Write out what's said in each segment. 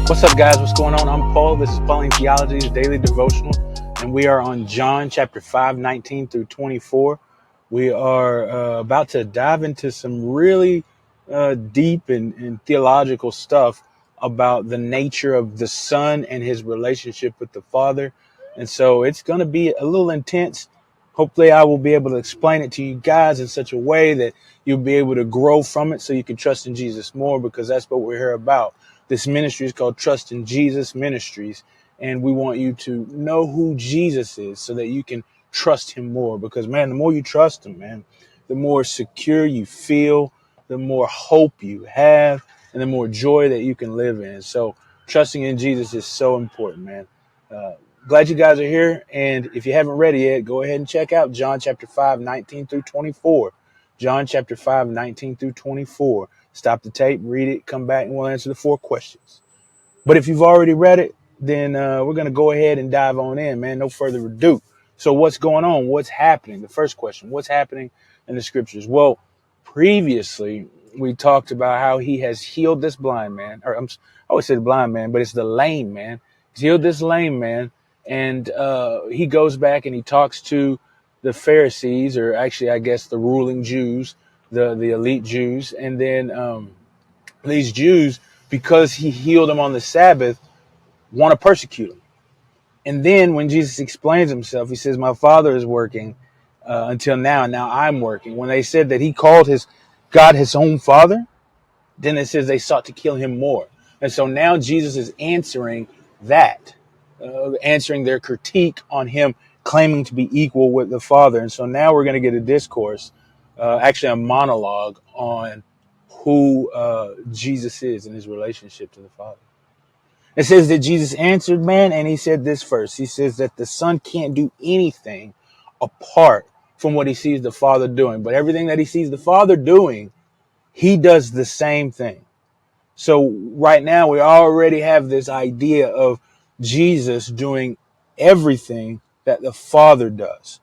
What's up, guys? What's going on? I'm Paul. This is Pauline Theology's daily devotional, and we are on John chapter 5, 19 through 24. We are about to dive into some really deep and theological stuff about the nature of the Son and his relationship with the Father. And so it's going to be a little intense. Hopefully, I will be able to explain it to you guys in such a way that you'll be able to grow from it so you can trust in Jesus more, because that's what we're here about. This ministry is called Trust in Jesus Ministries, and we want you to know who Jesus is so that you can trust him more. Because, man, the more you trust him, man, the more secure you feel, the more hope you have, and the more joy that you can live in. So trusting in Jesus is so important, man. Uh, Glad you guys are here. And if you haven't read it yet, go ahead and check out John chapter 5, 19 through 24. John chapter 5, 19 through 24. Stop the tape, read it, come back, and we'll answer the 4 questions. But if you've already read it, then we're going to go ahead and dive on in, man. No further ado. So what's going on? What's happening? The first question, what's happening in the scriptures? Well, previously, we talked about how he has healed this blind man. I always say the blind man, but it's the lame man. He's healed this lame man. And he goes back and he talks to the Pharisees, or actually, I guess, the ruling Jews, the elite Jews. And then these Jews, because he healed them on the Sabbath, want to persecute him. And then when Jesus explains himself, he says, my Father is working until now, and now I'm working. When they said that he called his God his own Father, then it says they sought to kill him more. And so now Jesus is answering that, answering their critique on him claiming to be equal with the Father. And so now we're going to get a discourse, actually a monologue on who Jesus is and his relationship to the Father. It says that Jesus answered, man, and he said this first. He says that the Son can't do anything apart from what he sees the Father doing. But everything that he sees the Father doing, he does the same thing. So right now we already have this idea of Jesus doing everything that the Father does,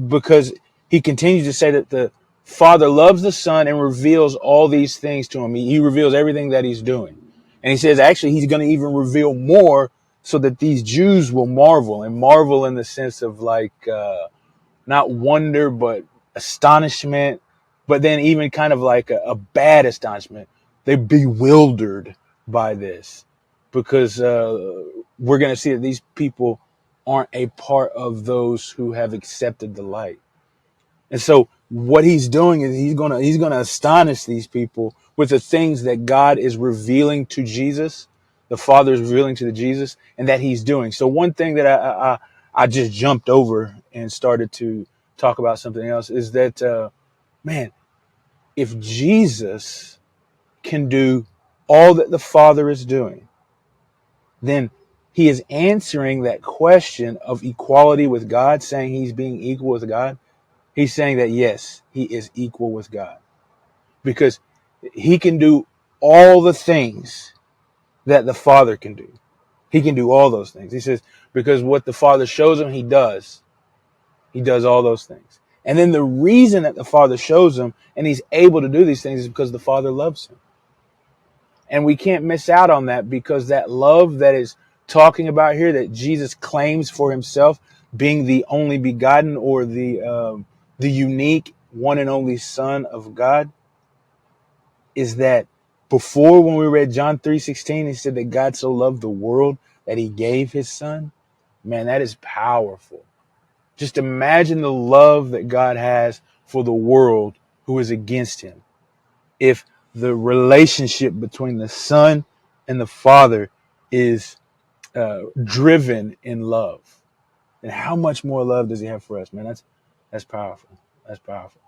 because he continues to say that the Father loves the Son and reveals all these things to him. He reveals everything that he's doing. And he says actually he's going to even reveal more so that these Jews will marvel, and marvel in the sense of like not wonder, but astonishment, but then even kind of like a bad astonishment. They're bewildered by this, because we're going to see that these people aren't a part of those who have accepted the light. And so what he's doing is he's gonna astonish these people with the things that God is revealing to Jesus, the Father is revealing to the Jesus, and that he's doing. So one thing that I just jumped over and started to talk about something else is that man, if Jesus can do all that the Father is doing, then he is answering that question of equality with God, saying he's being equal with God. He's saying that, yes, he is equal with God, because he can do all the things that the Father can do. He can do all those things. He says, because what the Father shows him, he does. He does all those things. And then the reason that the Father shows him and he's able to do these things is because the Father loves him. And we can't miss out on that, because that love that is talking about here, that Jesus claims for himself, being the only begotten, or the unique one and only Son of God, is that before, when we read John 3:16, he said that God so loved the world that he gave his Son. Man, that is powerful. Just imagine the love that God has for the world who is against him. If the relationship between the Son and the Father is driven in love, and how much more love does he have for us, man? That's powerful. That's powerful.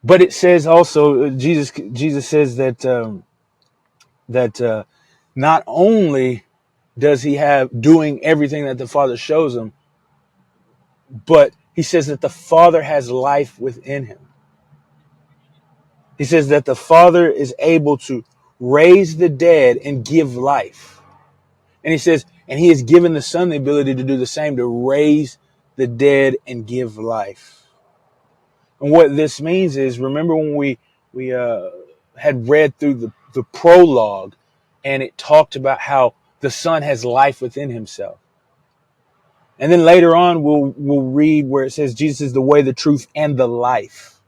But it says also, Jesus says that not only does he have doing everything that the Father shows him, but he says that the Father has life within him. He says that the Father is able to raise the dead and give life. And he says, and he has given the Son the ability to do the same, to raise the dead and give life. And what this means is, remember when we had read through the prologue, and it talked about how the Son has life within himself. And then later on, we'll read where it says Jesus is the way, the truth, and the life.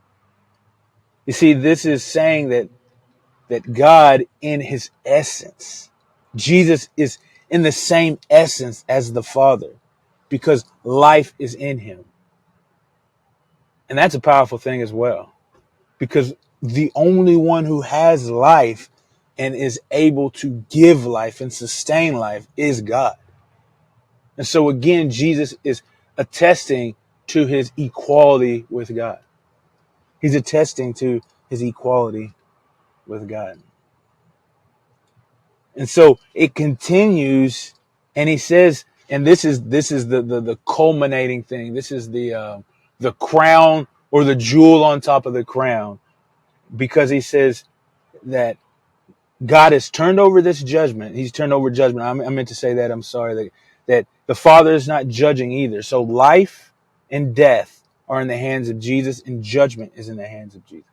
You see, this is saying that God in his essence, Jesus is in the same essence as the Father, because life is in him. And that's a powerful thing as well, because the only one who has life and is able to give life and sustain life is God. And so again, Jesus is attesting to his equality with God. He's attesting to his equality with God. And so it continues, and he says, and this is the culminating thing. This is the crown, or the jewel on top of the crown, because he says that God has turned over this judgment. He's turned over judgment. I meant to say that. I'm sorry that the Father is not judging either. So life and death are in the hands of Jesus, and judgment is in the hands of Jesus.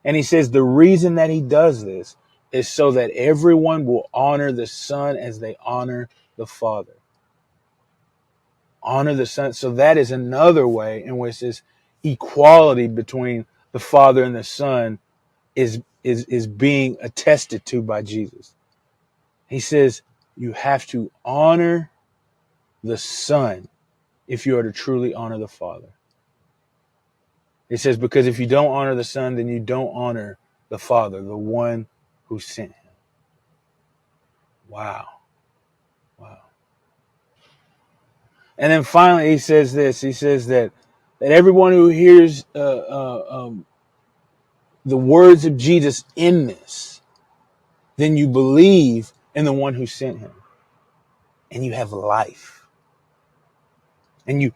And he says the reason that he does this is so that everyone will honor the Son as they honor the Father. Honor the Son. So that is another way in which this equality between the Father and the Son is being attested to by Jesus. He says you have to honor the Son if you are to truly honor the Father. He says, because if you don't honor the Son, then you don't honor the Father, the one who sent him. Wow. Wow. And then finally, he says this. He says that everyone who hears the words of Jesus in this, then you believe in the one who sent him, and you have life. And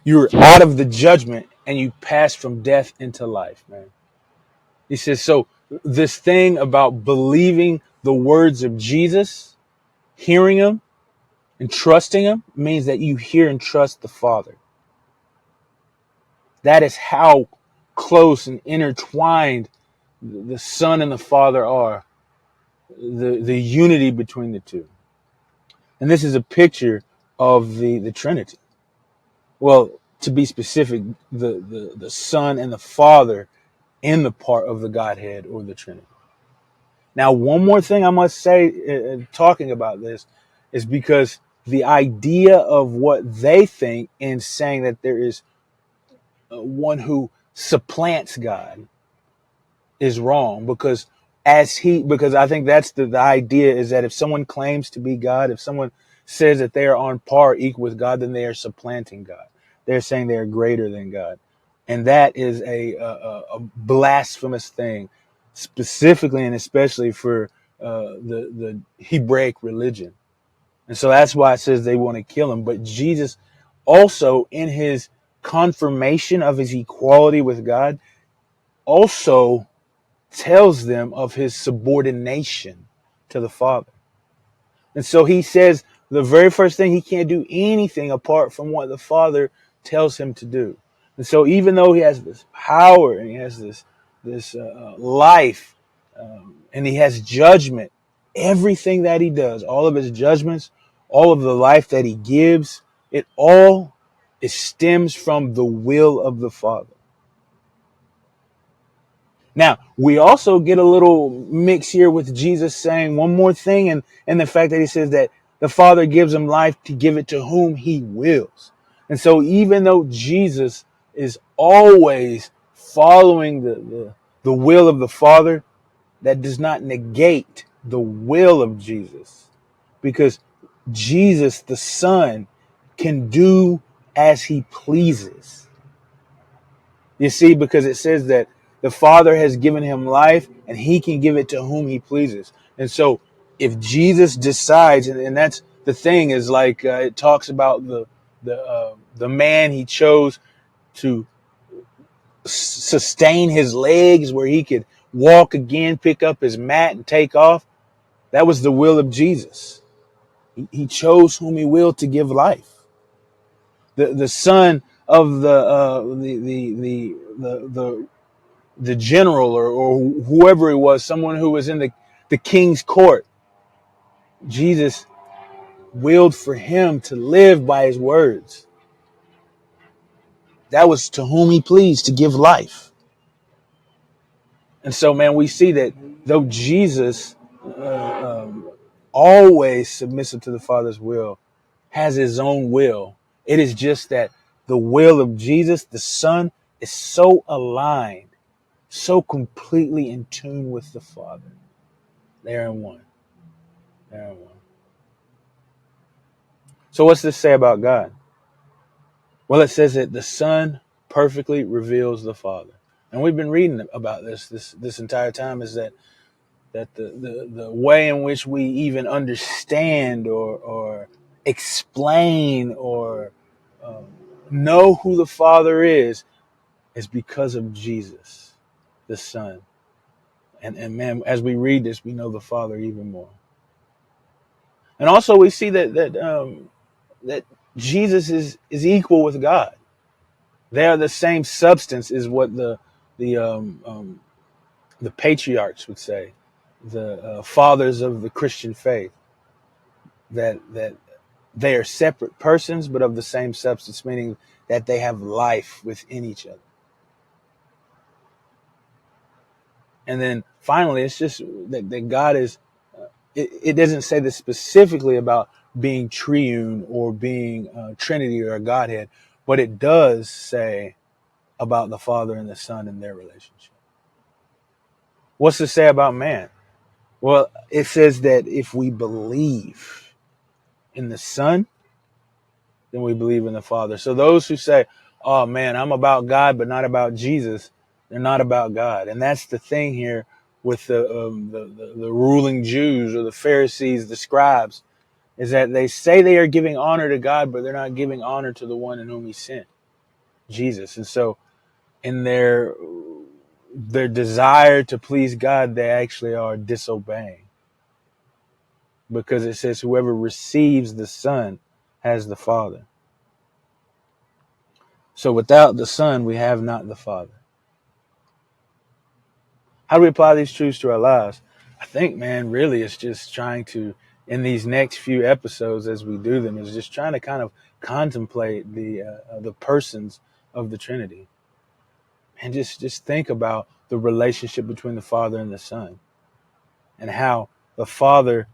you're out of the judgment, and you pass from death into life, man. He says, so this thing about believing the words of Jesus, hearing him and trusting him, means that you hear and trust the Father. That is how close and intertwined the Son and the Father are, the unity between the two. And this is a picture of the Trinity. Well, to be specific, the Son and the Father in the part of the Godhead, or the Trinity. Now, one more thing I must say, talking about this, is because the idea of what they think in saying that there is one who supplants God is wrong, because because I think that's the idea, is that if someone claims to be God, if someone says that they are on par equal with God, then they are supplanting God. They're saying they are greater than God. And that is a blasphemous thing, specifically and especially for the Hebraic religion. And so that's why it says they want to kill him. But Jesus also, in his confirmation of his equality with God, also tells them of his subordination to the Father. And so he says the very first thing, he can't do anything apart from what the Father tells him to do. And so even though he has this power, and he has this life, and he has judgment, everything that he does, all of his judgments, all of the life that he gives, it stems from the will of the Father. Now, we also get a little mix here with Jesus saying one more thing, and the fact that he says that the Father gives him life to give it to whom he wills. And so even though Jesus is always following the will of the Father, that does not negate the will of Jesus, because Jesus, the Son, can do as he pleases. You see, because it says that the Father has given him life, and he can give it to whom he pleases. And so if Jesus decides, and that's the thing, is like it talks about the man he chose to sustain his legs, where he could walk again, pick up his mat, and take off. That was the will of Jesus. He chose whom he willed to give life. The son of the general, or whoever it was, someone who was in the king's court, Jesus willed for him to live by his words. That was to whom he pleased to give life. And so, man, we see that though Jesus always submissive to the Father's will, has his own will, it is just that the will of Jesus, the Son, is so aligned, so completely in tune with the Father. They're in one. They're in one. So what's this say about God? Well, it says that the Son perfectly reveals the Father. And we've been reading about this entire time, is that the way in which we even understand or explain or um, know who the Father is because of Jesus, the Son. And man, as we read this, we know the Father even more. And also we see that Jesus is equal with God. They are the same substance, is what the patriarchs would say, the fathers of the Christian faith, that they are separate persons but of the same substance, meaning that they have life within each other. And then finally, it's just that God is. It doesn't say this specifically about being triune or being Trinity or a Godhead, but it does say about the Father and the Son and their relationship. What's to say about man? Well, it says that if we believe in the Son, then we believe in the Father. So those who say, "Oh man, I'm about God, but not about Jesus," they're not about God. And that's the thing here with the ruling Jews or the Pharisees, the scribes, is that they say they are giving honor to God, but they're not giving honor to the one in whom He sent, Jesus. And so, in their desire to please God, they actually are disobeying, because it says, "Whoever receives the Son has the Father." So without the Son, we have not the Father. How do we apply these truths to our lives? I think, man, really it's just trying to, in these next few episodes as we do them, is just trying to kind of contemplate the persons of the Trinity. And just think about the relationship between the Father and the Son, and how the Father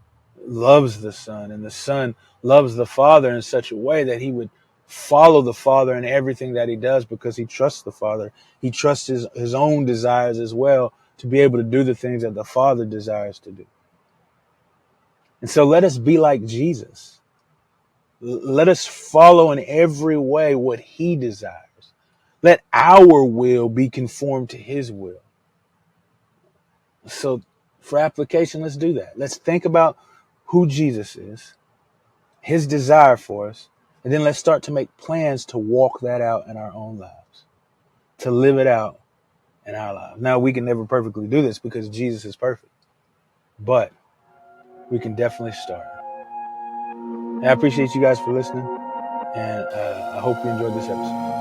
loves the Son and the Son loves the Father in such a way that he would follow the Father in everything that he does, because he trusts the Father. He trusts his own desires as well to be able to do the things that the Father desires to do. And so let us be like Jesus. Let us follow in every way what he desires. Let our will be conformed to his will. So for application, let's do that. Let's think about who Jesus is, his desire for us, and then let's start to make plans to walk that out in our own lives, to live it out in our lives. Now, we can never perfectly do this because Jesus is perfect, but we can definitely start. And I appreciate you guys for listening, and I hope you enjoyed this episode.